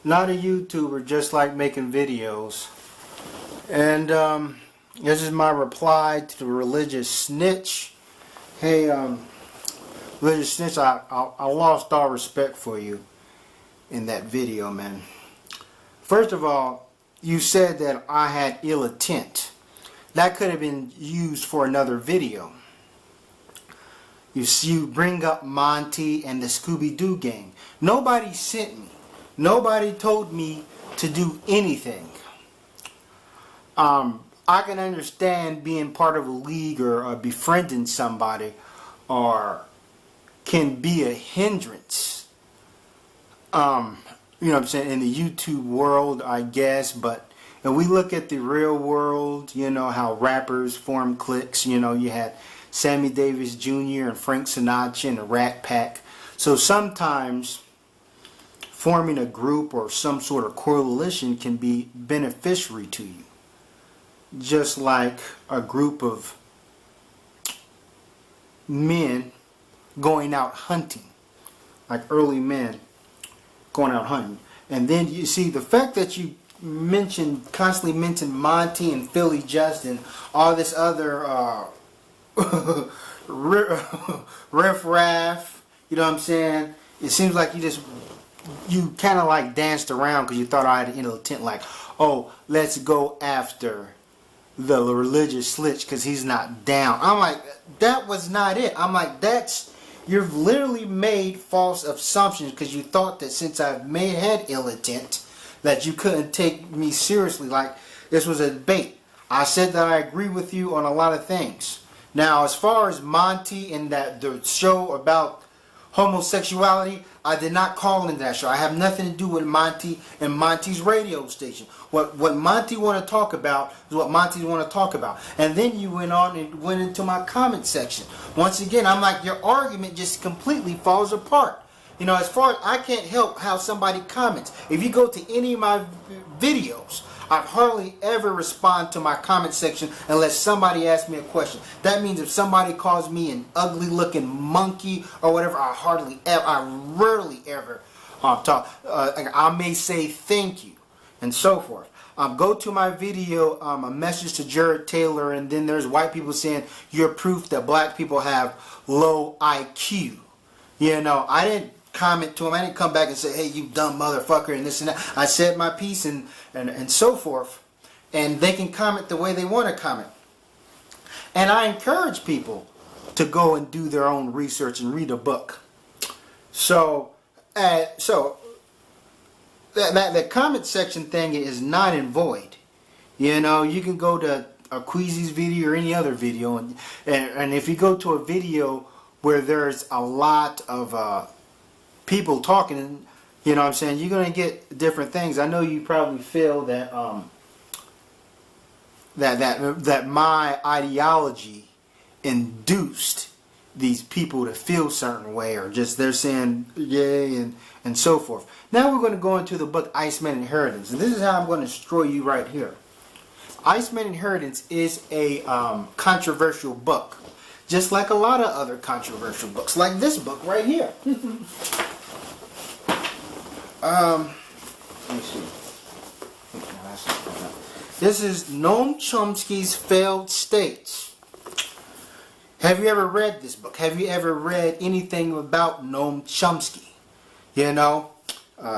not a YouTuber, just like making videos. And this is my reply to the religious snitch. Hey, religious snitch, I lost all respect for you in that video, man. First of all, you said that I had ill intent. That could have been used for another video. You bring up Monty and the Scooby-Doo gang. Nobody sent me. Nobody told me to do anything. I can understand being part of a league or befriending somebody or can be a hindrance. You know what I'm saying, in the YouTube world, I guess, but if we look at the real world, you know, how rappers form cliques, you know, you had Sammy Davis Jr. and Frank Sinatra and the Rat Pack. So sometimes forming a group or some sort of coalition can be beneficiary to you. Just like a group of men going out hunting, like early men going out hunting. And then you see the fact that you constantly mention Monty and Philly Justin, all this other riff-raff, you know what I'm saying? It seems like you kind of like danced around because you thought I had an intent, like, oh, let's go after the religious snitch because he's not down. I'm like, that was not it. I'm like, you've literally made false assumptions because you thought that since I've had ill intent that you couldn't take me seriously, like this was a debate. I said that I agree with you on a lot of things. Now, as far as Monty and the show about homosexuality, I did not call in that show. I have nothing to do with Monty and Monty's radio station. What Monty want to talk about is what Monty want to talk about. And then you went on and went into my comment section. Once again, I'm like, your argument just completely falls apart. You know, as far as I can't help how somebody comments. If you go to any of my videos, I hardly ever respond to my comment section unless somebody asks me a question. That means if somebody calls me an ugly looking monkey or whatever, I rarely ever talk. I may say thank you and so forth. Go to my video, a message to Jared Taylor, and then there's white people saying you're proof that black people have low IQ. You know, I didn't comment to him. I didn't come back and say, hey, you dumb motherfucker, and this and that. I said my piece and so forth. And they can comment the way they want to comment. And I encourage people to go and do their own research and read a book. So that comment section thing is not in void. You know, you can go to a Queasy's video or any other video, and if you go to a video where there's a lot of people talking, you know what I'm saying, you're going to get different things. I know you probably feel that that my ideology induced these people to feel a certain way, or just they're saying yay and so forth. Now we're going to go into the book Iceman Inheritance, and this is how I'm going to destroy you right here. Iceman Inheritance is a controversial book, just like a lot of other controversial books, like this book right here. Let me see. This is Noam Chomsky's Failed States. Have you ever read this book? Have you ever read anything about Noam Chomsky? You know,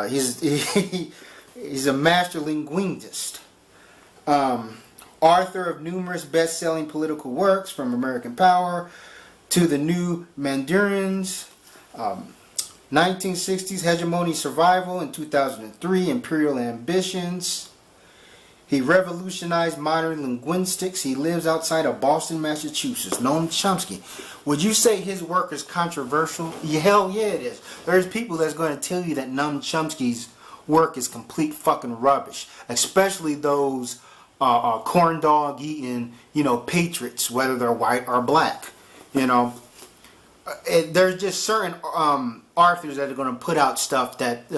he's a master linguist. Author of numerous best-selling political works, from American Power to The New Mandarins, 1960s Hegemony Survival, in 2003 Imperial Ambitions. He revolutionized modern linguistics. He lives outside of Boston, Massachusetts. Noam Chomsky. Would you say his work is controversial? Yeah, hell yeah it is. There's people that's going to tell you that Noam Chomsky's work is complete fucking rubbish. Especially those corn dog eating, you know, patriots, whether they're white or black. You know, there's just certain authors that are going to put out stuff that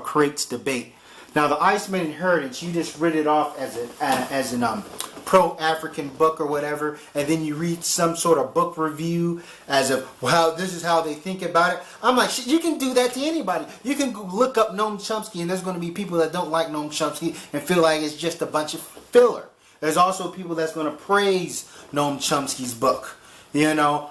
creates debate. Now, the Iceman Inheritance, you just read it off as an pro-African book or whatever, and then you read some sort of book review as of, wow, this is how they think about it. I'm like, shit, you can do that to anybody. You can look up Noam Chomsky, and there's going to be people that don't like Noam Chomsky and feel like it's just a bunch of filler. There's also people that's going to praise Noam Chomsky's book. You know,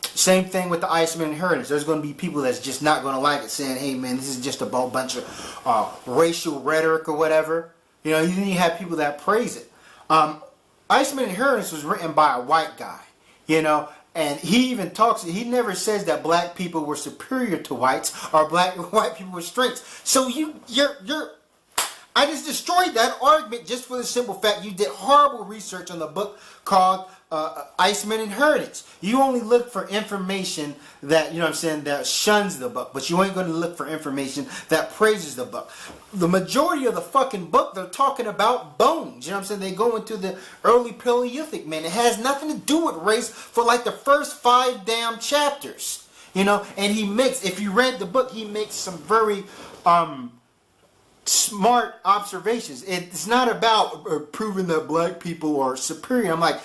same thing with the Iceman Inheritance. There's going to be people that's just not going to like it, saying, hey, man, this is just a bunch of racial rhetoric or whatever. You know, then you have people that praise it. Iceman Inheritance was written by a white guy, you know, and he even talks, he never says that black people were superior to whites or white people were strengths. So I just destroyed that argument just for the simple fact you did horrible research on the book called Iceman Inheritance. You only look for information that, you know what I'm saying, that shuns the book, but you ain't going to look for information that praises the book. The majority of the fucking book, they're talking about bones. You know what I'm saying? They go into the early Paleolithic, man. It has nothing to do with race for like the first 5 damn chapters. You know, and he makes, if you read the book, he makes some very smart observations. It's not about proving that black people are superior. I'm like,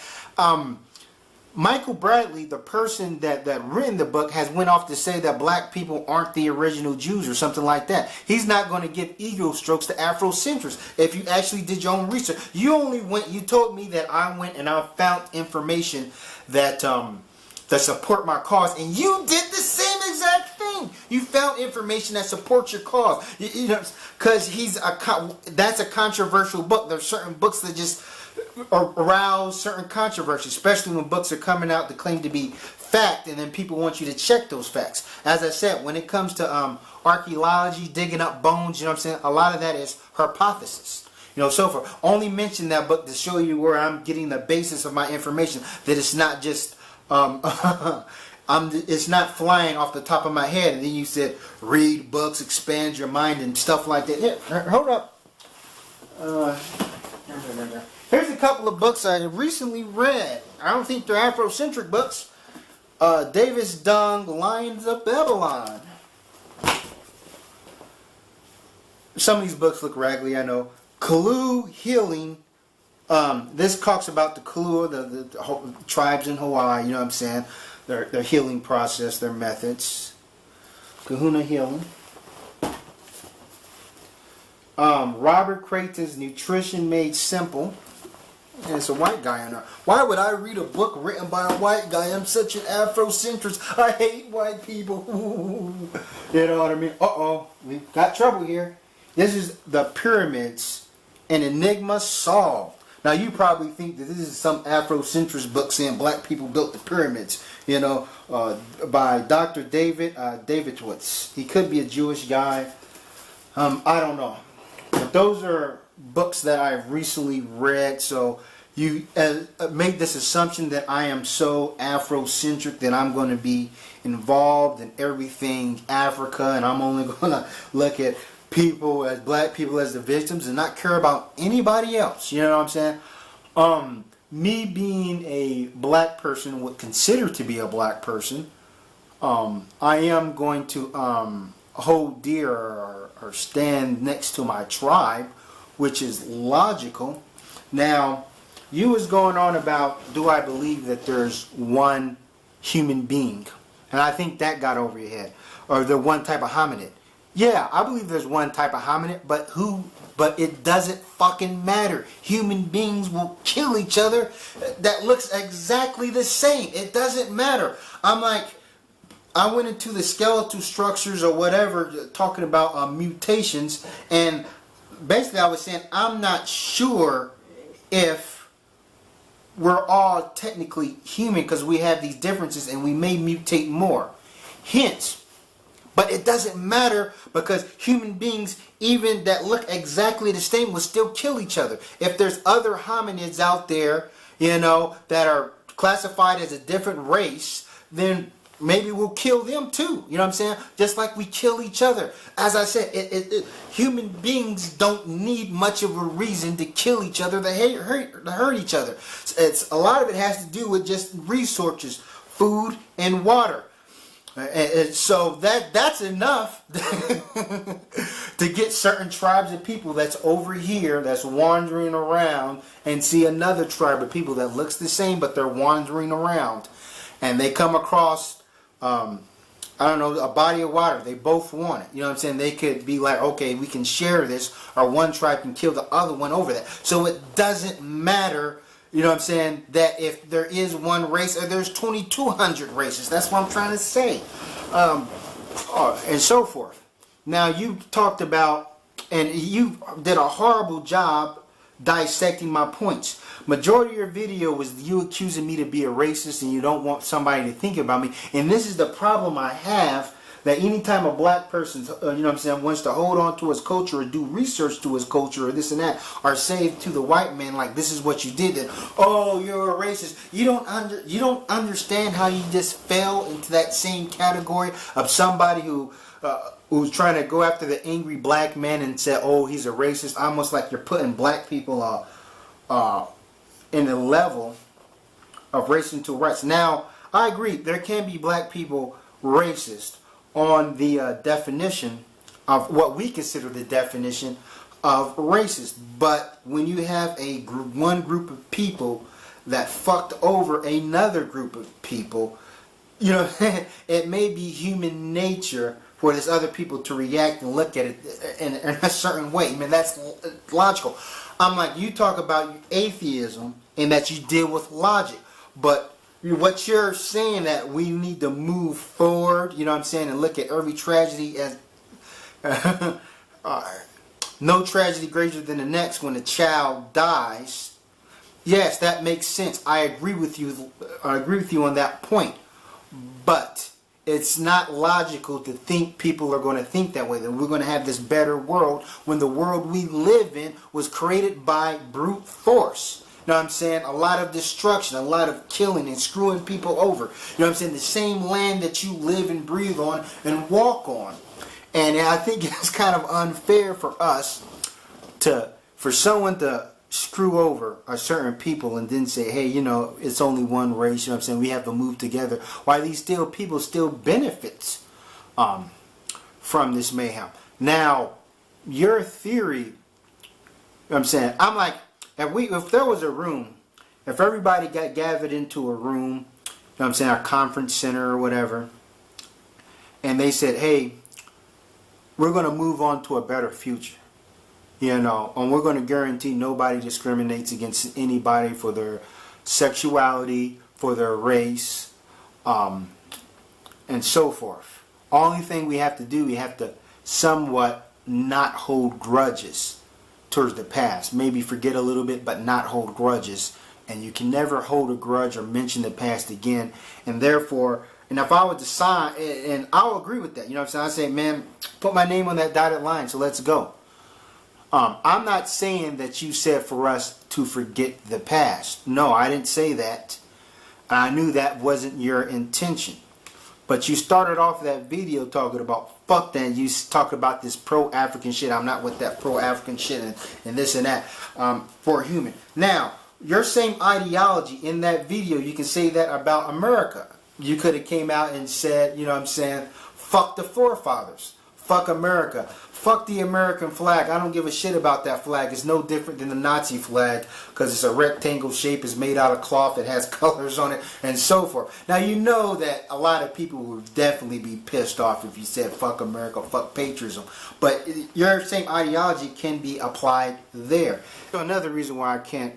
Michael Bradley, the person that written the book, has went off to say that black people aren't the original Jews or something like that. He's not going to give ego strokes to Afrocentrists. If you actually did your own research, you told me that I went and I found information that support my cause, and you did the same exact thing. You found information that supports your cause. You know, because that's a controversial book. There's certain books that just arouse certain controversy, especially when books are coming out that claim to be fact, and then people want you to check those facts. As I said, when it comes to archaeology, digging up bones, you know what I'm saying, a lot of that is hypothesis. You know, so far, only mention that book to show you where I'm getting the basis of my information, that it's not just it's not flying off the top of my head. And then you said read books, expand your mind, and stuff like that. Here, hold up. Here's a couple of books I recently read. I don't think they're Afrocentric books. Davis Dung, Lions of Babylon. Some of these books look raggedy, I know. Kalu Healing. This talks about the Kalu, the tribes in Hawaii, you know what I'm saying? Their healing process, their methods. Kahuna Healing. Robert Creighton's Nutrition Made Simple. And it's a white guy in there. Why would I read a book written by a white guy? I'm such an Afrocentrist. I hate white people. You know what I mean? Uh-oh. We've got trouble here. This is The Pyramids, an Enigma Solved. Now, you probably think that this is some Afrocentrist book saying black people built the pyramids, you know, by Dr. David Davidowitz. He could be a Jewish guy. I don't know. But those are books that I've recently read. So you made this assumption that I am so Afrocentric that I'm going to be involved in everything Africa, and I'm only going to look at people as black people as the victims and not care about anybody else. You know what I'm saying? Me being a black person, would consider to be a black person, I am going to hold dear or stand next to my tribe, which is logical. Now, you was going on about, do I believe that there's one human being? And I think that got over your head. Or the one type of hominid. Yeah, I believe there's one type of hominid, but it doesn't fucking matter. Human beings will kill each other that looks exactly the same. It doesn't matter. I'm like, I went into the skeletal structures or whatever, talking about mutations, and basically I was saying I'm not sure if we're all technically human because we have these differences and we may mutate more. Hence, but it doesn't matter because human beings, even that look exactly the same, will still kill each other. If there's other hominids out there, you know, that are classified as a different race, then maybe we'll kill them too. You know what I'm saying? Just like we kill each other. As I said, human beings don't need much of a reason to kill each other, to hurt each other. A lot of it has to do with just resources, food and water. And so that's enough to get certain tribes of people that's over here, that's wandering around, and see another tribe of people that looks the same, but they're wandering around. And they come across, I don't know, a body of water. They both want it. You know what I'm saying? They could be like, okay, we can share this, or one tribe can kill the other one over that. So it doesn't matter, you know what I'm saying, that if there is one race or there's 2,200 races. That's what I'm trying to say. And so forth. Now, you talked about, and you did a horrible job dissecting my points. Majority of your video was you accusing me to be a racist and you don't want somebody to think about me. And this is the problem I have, that anytime a black person, you know what I'm saying, wants to hold on to his culture or do research to his culture or this and that, or say to the white man, like, this is what you did, then, oh, you're a racist. You don't understand how you just fell into that same category of somebody who's trying to go after the angry black man and say, oh, he's a racist. Almost like you're putting black people in the level of racist to rights. Now, I agree, there can be black people racist on the definition of what we consider the definition of racist. But when you have one group of people that fucked over another group of people, you know, it may be human nature for this other people to react and look at it in a certain way. I mean, that's logical. I'm like, you talk about atheism and that you deal with logic, but what you're saying, that we need to move forward, you know what I'm saying, and look at every tragedy as no tragedy greater than the next when a child dies. Yes, that makes sense. I agree with you. I agree with you on that point. But it's not logical to think people are going to think that way, that we're going to have this better world when the world we live in was created by brute force. You know what I'm saying? A lot of destruction, a lot of killing and screwing people over. You know what I'm saying? The same land that you live and breathe on and walk on. And I think it's kind of unfair for us for someone to screw over a certain people and then say, hey, you know, it's only one race, you know what I'm saying, we have to move together, while these people still benefits from this mayhem. Now, your theory, you know what I'm saying, I'm like, if there was a room, if everybody got gathered into a room, you know what I'm saying, a conference center or whatever, and they said, hey, we're going to move on to a better future, you know, and we're going to guarantee nobody discriminates against anybody for their sexuality, for their race, and so forth. Only thing we have to do, we have to somewhat not hold grudges towards the past. Maybe forget a little bit, but not hold grudges. And you can never hold a grudge or mention the past again. And therefore, and if I would decide, and I'll agree with that, you know what I'm saying? I say, man, put my name on that dotted line, so let's go. I'm not saying that you said for us to forget the past. No, I didn't say that. I knew that wasn't your intention. But you started off that video talking about fuck that. You talk about this pro-African shit. I'm not with that pro-African shit and this and that for human. Now, your same ideology in that video, you can say that about America. You could have came out and said, you know what I'm saying, fuck the forefathers. Fuck America. Fuck the American flag. I don't give a shit about that flag. It's no different than the Nazi flag because it's a rectangle shape. It's made out of cloth. It has colors on it and so forth. Now, you know that a lot of people would definitely be pissed off if you said fuck America, fuck patriotism. But your same ideology can be applied there. So another reason why I can't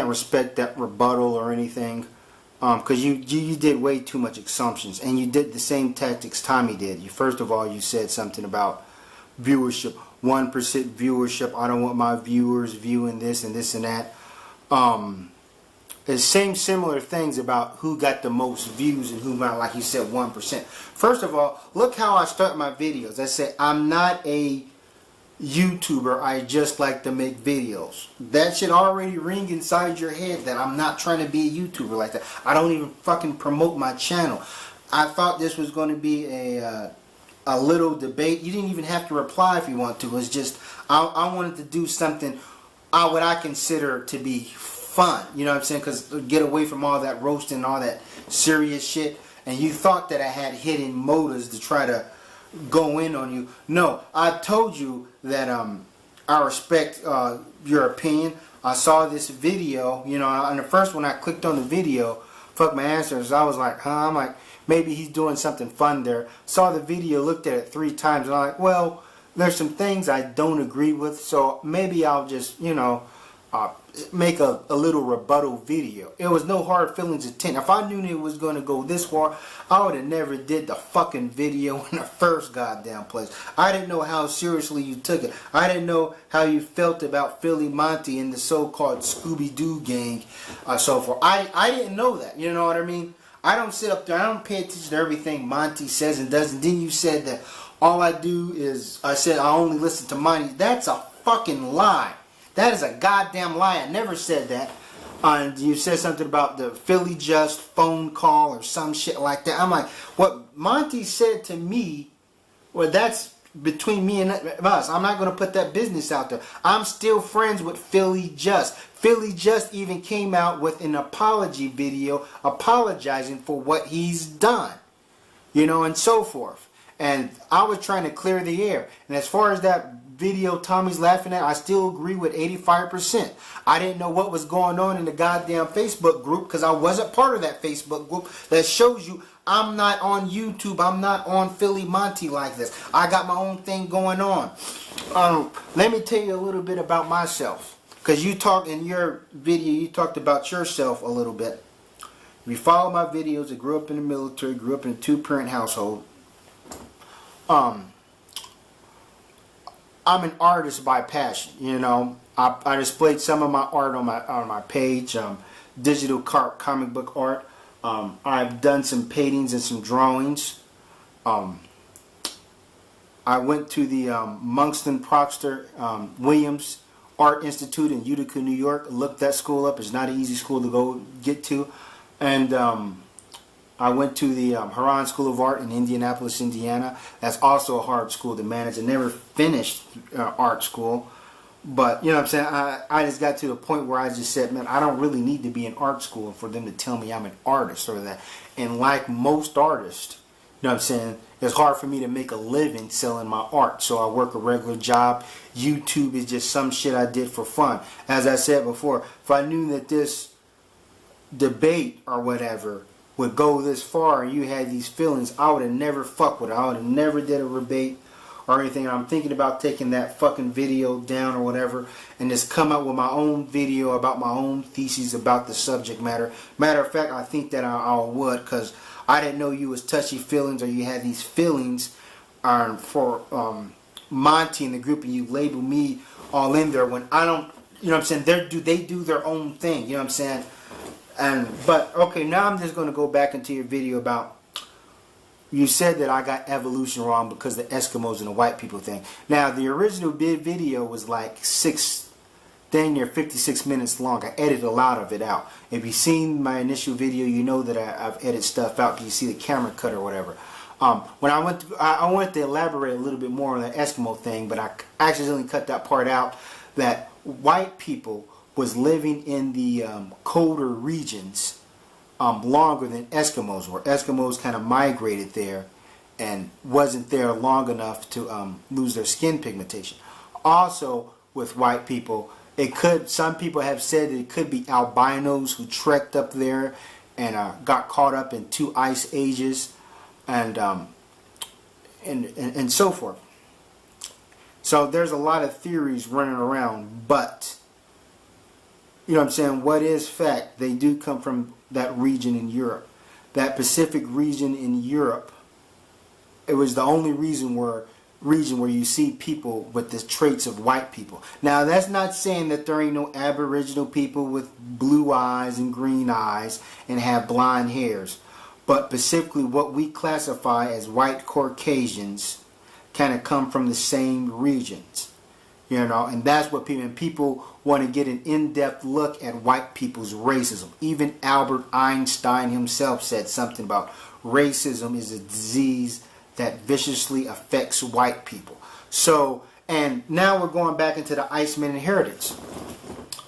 respect that rebuttal or anything, because you did way too much assumptions, and you did the same tactics Tommy did. First of all, you said something about viewership, 1% viewership. I don't want my viewers viewing this and this and that. The same similar things about who got the most views and who got, like you said, 1%. First of all, look how I start my videos. I say I'm not a YouTuber, I just like to make videos. That should already ring inside your head that I'm not trying to be a YouTuber like that. I don't even fucking promote my channel. I thought this was going to be a little debate. You didn't even have to reply if you want to. It's just I wanted to do something what I consider to be fun. You know what I'm saying? Because get away from all that roasting and all that serious shit. And you thought that I had hidden motives to try to go in on you. No, I told you that I respect your opinion. I saw this video, you know, on the first one I clicked on the video, fuck my answers. I was like, huh? I'm like, maybe he's doing something fun there. Saw the video, looked at it 3 times, and I'm like, well, there's some things I don't agree with, so maybe I'll just, you know, make a little rebuttal video. It was no hard feelings intent. If I knew it was going to go this far, I would have never did the fucking video in the first goddamn place. I didn't know how seriously you took it. I didn't know how you felt about Philly Monty and the so-called Scooby-Doo gang, so forth. I didn't know that. You know what I mean? I don't sit up there. I don't pay attention to everything Monty says and does. And then you said that all I do is, I said I only listen to Monty. That's a fucking lie. That is a goddamn lie. I never said that. You said something about the Philly Just phone call or some shit like that. I'm like, what Monty said to me, well, that's between me and us. I'm not going to put that business out there. I'm still friends with Philly Just. Philly Just even came out with an apology video apologizing for what he's done. You know, and so forth. And I was trying to clear the air. And as far as that video Tommy's laughing at, I still agree with 85%. I didn't know what was going on in the goddamn Facebook group because I wasn't part of that Facebook group. That shows you I'm not on YouTube. I'm not on Philly Monty like this. I got my own thing going on. Let me tell you a little bit about myself. Because you talked in your video, you talked about yourself a little bit. If you follow my videos, I grew up in the military, grew up in a 2-parent household. I'm an artist by passion, you know. I displayed some of my art on my page, digital comic book art. I've done some paintings and some drawings. I went to the Monkston Proctor Williams Art Institute in Utica, New York. Looked that school up. It's not an easy school to go get to. And I went to the Huron School of Art in Indianapolis, Indiana. That's also a hard school to manage. I never finished art school. But, you know what I'm saying, I just got to the point where I just said, man, I don't really need to be in art school for them to tell me I'm an artist or that. And like most artists, you know what I'm saying, it's hard for me to make a living selling my art. So I work a regular job. YouTube is just some shit I did for fun. As I said before, if I knew that this debate or whatever would go this far and you had these feelings, I would have never fucked with it. I would have never did a debate or anything. I'm thinking about taking that fucking video down or whatever and just come out with my own video about my own theses about the subject matter. Matter of fact, I think that I would, because I didn't know you was touchy feelings or you had these feelings for Monty and the group, and you label me all in there when I don't, you know what I'm saying, they do their own thing, you know what I'm saying. But okay, now I'm just going to go back into your video about, you said that I got evolution wrong because the Eskimos and the white people thing. Now the original video was like 56 minutes long. I edited a lot of it out. If you've seen my initial video, you know that I've edited stuff out. You see the camera cut or whatever. When I wanted to elaborate a little bit more on the Eskimo thing, but I accidentally cut that part out, that white people was living in the colder regions longer than Eskimos were. Eskimos kind of migrated there and wasn't there long enough to lose their skin pigmentation. Also, with white people, some people have said that it could be albinos who trekked up there and got caught up in 2 ice ages and so forth. So there's a lot of theories running around, but you know what I'm saying, what is fact, they do come from that region in Europe. That Pacific region in Europe, it was the only region where you see people with the traits of white people. Now that's not saying that there ain't no aboriginal people with blue eyes and green eyes and have blonde hairs. But specifically what we classify as white Caucasians kind of come from the same regions. You know, and that's what people want to get an in-depth look at white people's racism. Even Albert Einstein himself said something about racism is a disease that viciously affects white people. So, and now we're going back into the Iceman Inheritance.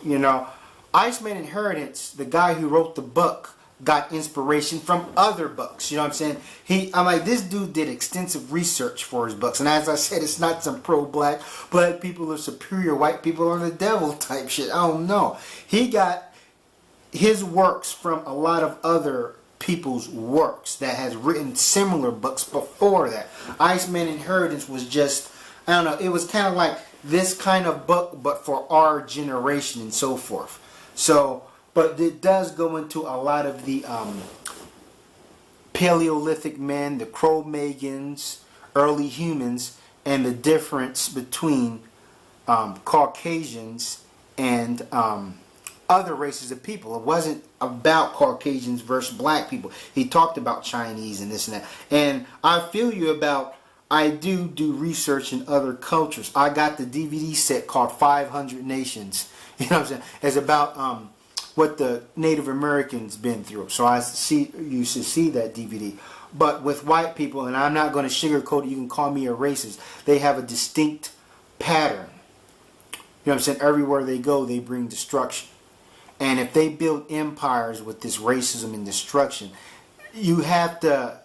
You know, Iceman Inheritance, the guy who wrote the book got inspiration from other books. You know what I'm saying? I'm like, this dude did extensive research for his books. And as I said, it's not some pro-black people are superior, white people are the devil type shit. I don't know. He got his works from a lot of other people's works that has written similar books before that. Iceman Inheritance was just, I don't know, it was kind of like this kind of book, but for our generation and so forth. So, but it does go into a lot of the Paleolithic men, the Cro-Maggons, early humans, and the difference between Caucasians and other races of people. It wasn't about Caucasians versus black people. He talked about Chinese and this and that. And I feel you about, I do research in other cultures. I got the DVD set called 500 Nations. You know what I'm saying? It's about what the Native Americans been through. So you should see that DVD. But with white people, and I'm not going to sugarcoat it, you can call me a racist, they have a distinct pattern. You know what I'm saying? Everywhere they go, they bring destruction. And if they build empires with this racism and destruction, you have to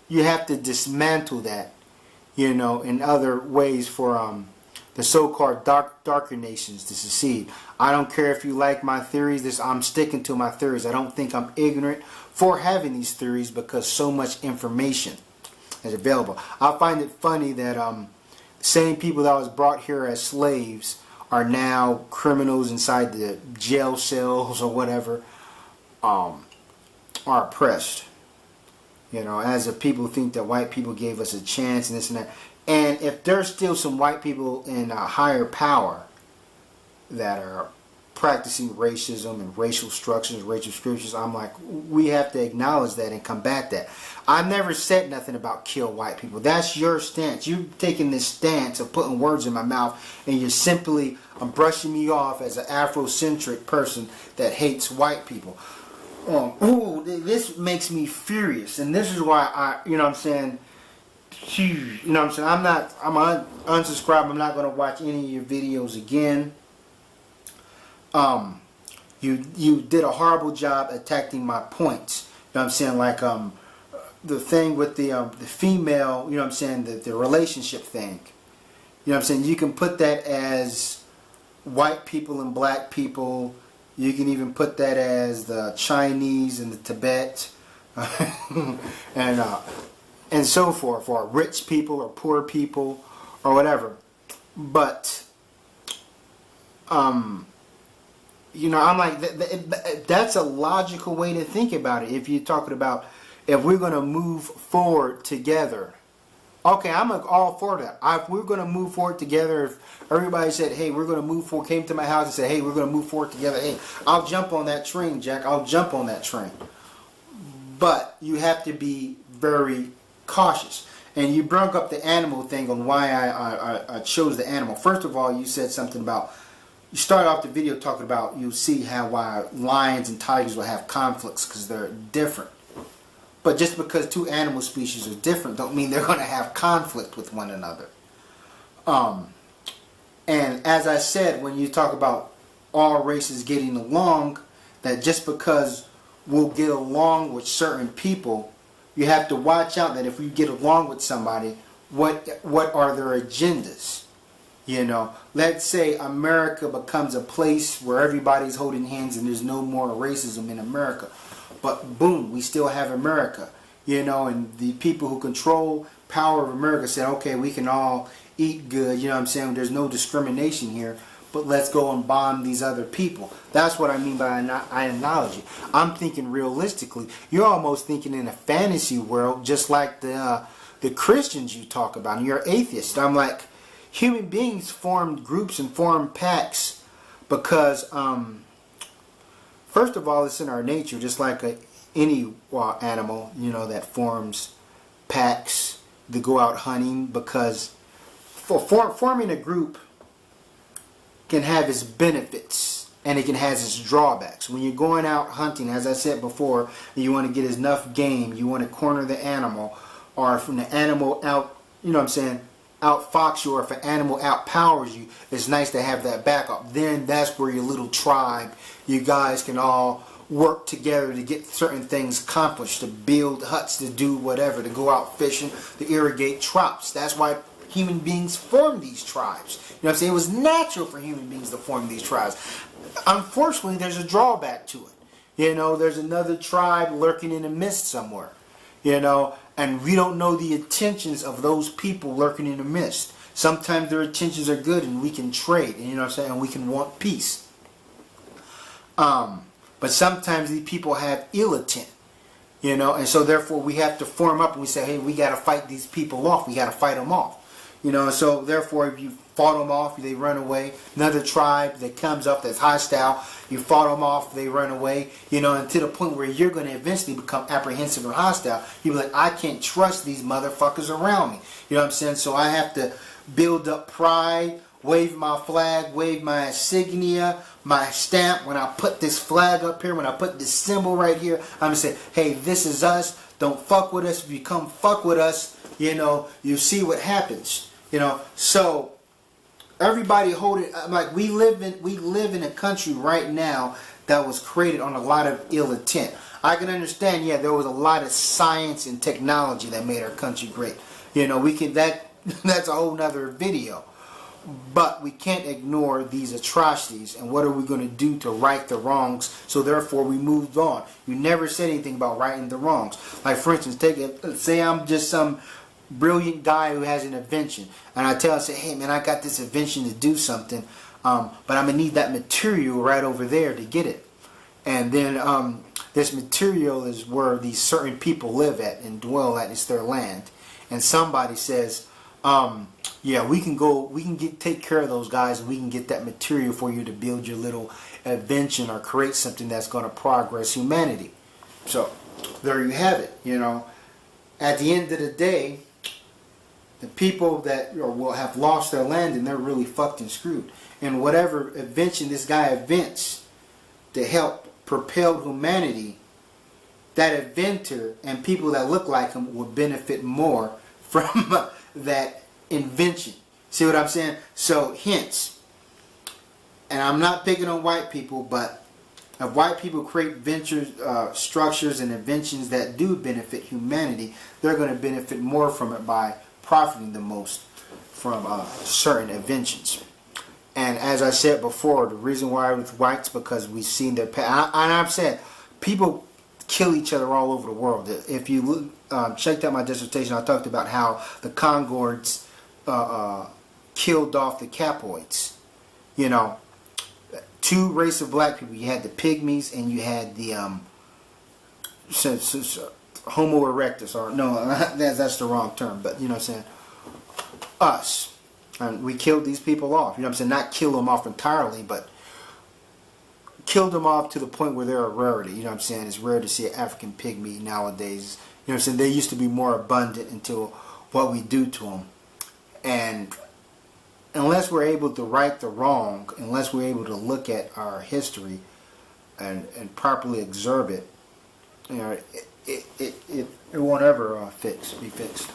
dismantle that, you know, in other ways for the so-called darker nations to succeed. I don't care if you like my theories. I'm sticking to my theories. I don't think I'm ignorant for having these theories because so much information is available. I find it funny that the same people that was brought here as slaves are now criminals inside the jail cells or whatever, are oppressed. You know, as if people think that white people gave us a chance and this and that. And if there's still some white people in higher power that are practicing racism and racial structures, racial scriptures, I'm like, we have to acknowledge that and combat that. I never said nothing about kill white people. That's your stance. You're taking this stance of putting words in my mouth, and you're simply brushing me off as an Afrocentric person that hates white people. This makes me furious, and this is why you know what I'm saying, you know what I'm saying, I'm unsubscribed. I'm not going to watch any of your videos again. You did a horrible job attacking my points. You know what I'm saying, like the thing with the female, you know what I'm saying, the relationship thing. You know what I'm saying, you can put that as white people and black people. You can even put that as the Chinese and the Tibet and so forth, or rich people or poor people or whatever. But you know, I'm like, that's a logical way to think about it. If you're talking about, if we're going to move forward together, okay, I'm all for that. If we're going to move forward together, if everybody said, hey, we're going to move forward, came to my house and said, hey, we're going to move forward together, hey, I'll jump on that train, Jack. I'll jump on that train. But you have to be very cautious. And you brought up the animal thing on why I chose the animal. First of all, you said something about, you started off the video talking about, you see how why lions and tigers will have conflicts because they're different. But just because two animal species are different don't mean they're going to have conflict with one another. And as I said, when you talk about all races getting along, that just because we'll get along with certain people, you have to watch out that if you get along with somebody, what are their agendas? You know, let's say America becomes a place where everybody's holding hands and there's no more racism in America. But boom, we still have America, you know, and the people who control power of America said, okay, we can all eat good, you know what I'm saying, there's no discrimination here, but let's go and bomb these other people. That's what I mean by an analogy. I'm thinking realistically. You're almost thinking in a fantasy world, just like the Christians you talk about, and you're atheist. I'm like, human beings formed groups and formed packs because, first of all, it's in our nature, just like any animal, you know, that forms packs to go out hunting, because forming a group can have its benefits and it can have its drawbacks. When you're going out hunting, as I said before, you want to get enough game, you want to corner the animal, or from the animal out, you know what I'm saying, outfox you, or if an animal outpowers you, it's nice to have that backup. Then that's where your little tribe, you guys can all work together to get certain things accomplished, to build huts, to do whatever, to go out fishing, to irrigate crops. That's why human beings form these tribes. You know what I'm saying? It was natural for human beings to form these tribes. Unfortunately, there's a drawback to it. You know, there's another tribe lurking in the mist somewhere. You know, and we don't know the intentions of those people lurking in the mist. Sometimes their intentions are good and we can trade, and you know what I'm saying, and we can want peace. But sometimes these people have ill intent, you know, and so therefore we have to form up and we say, hey, we got to fight these people off. We got to fight them off, you know. And so therefore, if you fought them off, they run away. Another tribe that comes up that's hostile, you fought them off, they run away, you know, and to the point where you're going to eventually become apprehensive or hostile. You're like, I can't trust these motherfuckers around me. You know what I'm saying? So I have to build up pride, wave my flag, wave my insignia, my stamp. When I put this flag up here, when I put this symbol right here, I'm going to say, hey, this is us. Don't fuck with us. If you come fuck with us, you know, you see what happens. You know, so everybody hold it. Like we live in a country right now that was created on a lot of ill intent. I can understand, yeah, there was a lot of science and technology that made our country great. You know, we can that's a whole nother video. But we can't ignore these atrocities, and what are we going to do to right the wrongs? So therefore we moved on. You never said anything about righting the wrongs. Like for instance, say I'm just some brilliant guy who has an invention, and I say, hey man, I got this invention to do something, but I'm gonna need that material right over there to get it. And then this material is where these certain people live at and dwell at. It's their land. And somebody says, yeah, we can take care of those guys, and we can get that material for you to build your little invention or create something that's going to progress humanity. So there you have it. You know, at the end of the day, the people that will have lost their land, and they're really fucked and screwed. And whatever invention this guy invents to help propel humanity, that inventor and people that look like him will benefit more from that invention. See what I'm saying? So hence, and I'm not picking on white people, but if white people create ventures, structures and inventions that do benefit humanity, they're going to benefit more from it by profiting the most from certain inventions. And as I said before, the reason why with whites, because we've seen their past. And I'm saying people kill each other all over the world. If you checked out my dissertation, I talked about how the Congords killed off the Capoids. You know, two races of black people. You had the Pygmies and you had the Homo erectus. Or no, that's the wrong term. But you know what I'm saying? Us. And we killed these people off. You know what I'm saying? Not kill them off entirely, but killed them off to the point where they're a rarity. You know what I'm saying? It's rare to see an African pygmy nowadays. You know what I'm saying? They used to be more abundant until what we do to them. And unless we're able to right the wrong, unless we're able to look at our history and properly observe it, you know, it won't ever be fixed.